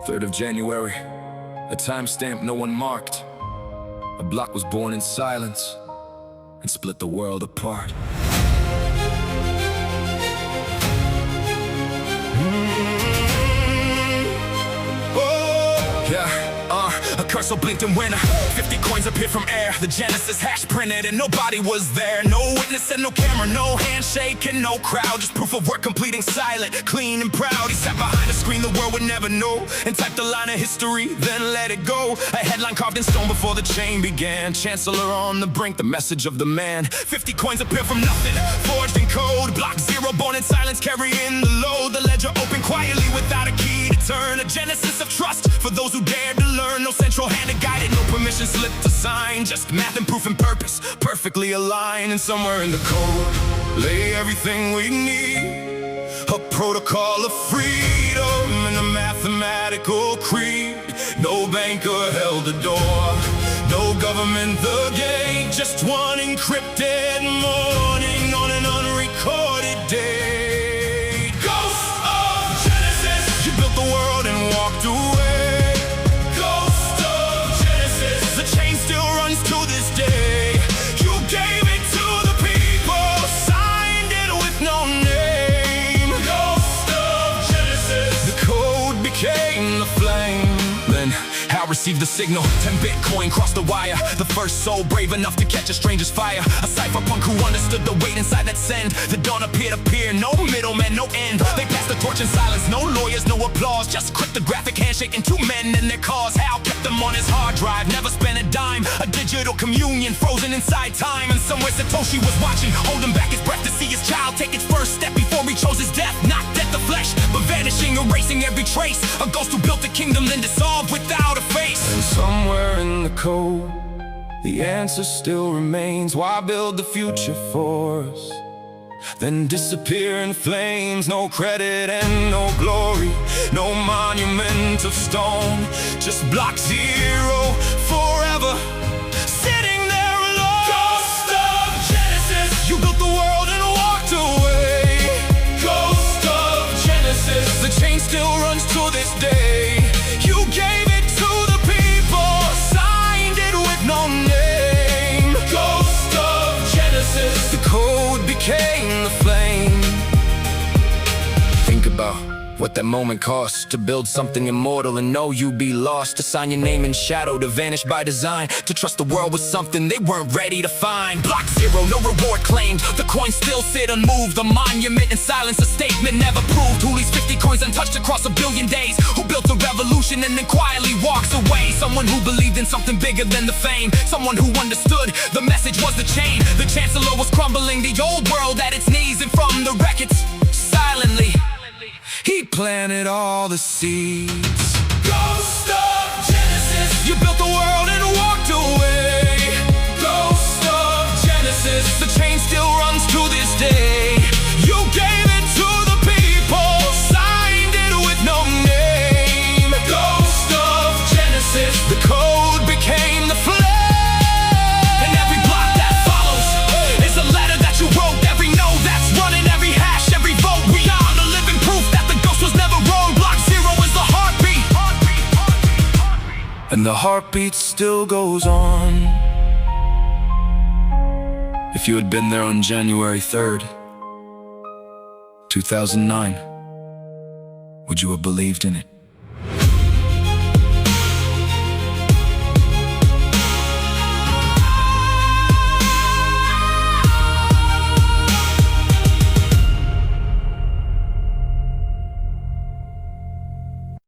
3rd of January, a timestamp no one marked. A block was born in silence and split the world apart. A cursor blinked and went 50 coins appeared from air. The Genesis hash printed and nobody was there. No witness and no camera, no handshake and no crowd. Just proof of work completing silent, clean and proud. He sat behind a screen the world would never know, and typed a line of history, then let it go. A headline carved in stone before the chain began. Chancellor on the brink, the message of the man. 50 coins appear from nothing, forged in code. Block zero, born in silence, carrying the load. The ledger opened quietly without a key to turn. A genesis of trust for those who dared to learn. No central hand to guide it, no permission slip to sign. Just math and proof and purpose, perfectly aligned. And somewhere in the code lay everything we need. A protocol of freedom and a mathematical creed. No banker held the door, no government the gate. Just one encrypted morning on an unrecorded day. Ghost of Genesis, you built the world and walked away. Received the signal, 10 Bitcoin crossed the wire. The first soul brave enough to catch a stranger's fire. A cypherpunk who understood the weight inside that send. The dawn appeared to peer, no middleman, no end. They passed the torch in silence, no lawyers, no applause. Just cryptographic handshake and two men and their cause. Hal kept them on his hard drive, never spent a dime. A digital communion frozen inside time. And somewhere Satoshi was watching, holding back his breath to see his child take its first step before he chose his death. Not death the flesh, but vanishing, erasing every trace. A ghost who built the kingdom, then dissolved without a face. And somewhere in the code, the answer still remains. Why build the future for us, then disappear in flames? No credit and no glory, no monument of stone. Just block zero forever, sitting there alone. Ghost of Genesis, you built the world and walked away. Ghost of Genesis, the chain still runs to this day. You gave it to the people, signed it with no name. Ghost of Genesis, the code became the flame. Think about what that moment cost, to build something immortal and know you be lost. To sign your name in shadow, to vanish by design. To trust the world with something they weren't ready to find. Block zero, no reward claimed. The coins still sit unmoved. The monument in silence, a statement never proved. Who leaves 50 coins untouched across a billion days? Who built a revolution and then quietly walks away? Someone who believed in something bigger than the fame. Someone who understood the message was the chain. The Chancellor was crumbling the old world at its knees. And from the wreckage, silently, he planted all the seeds. Ghost of Genesis, you built the world and walked away. Ghost of Genesis, the chain still runs to this day. You gave it to the people, signed it with no name. Ghost of Genesis, the code became the flame. And every block that follows is a letter that you wrote. Every no that's running, every hash, every vote. We are the living proof that the ghost was never wrong. Block zero is the heartbeat. And the heartbeat still goes on. If you had been there on January 3rd, 2009, would you have believed in it?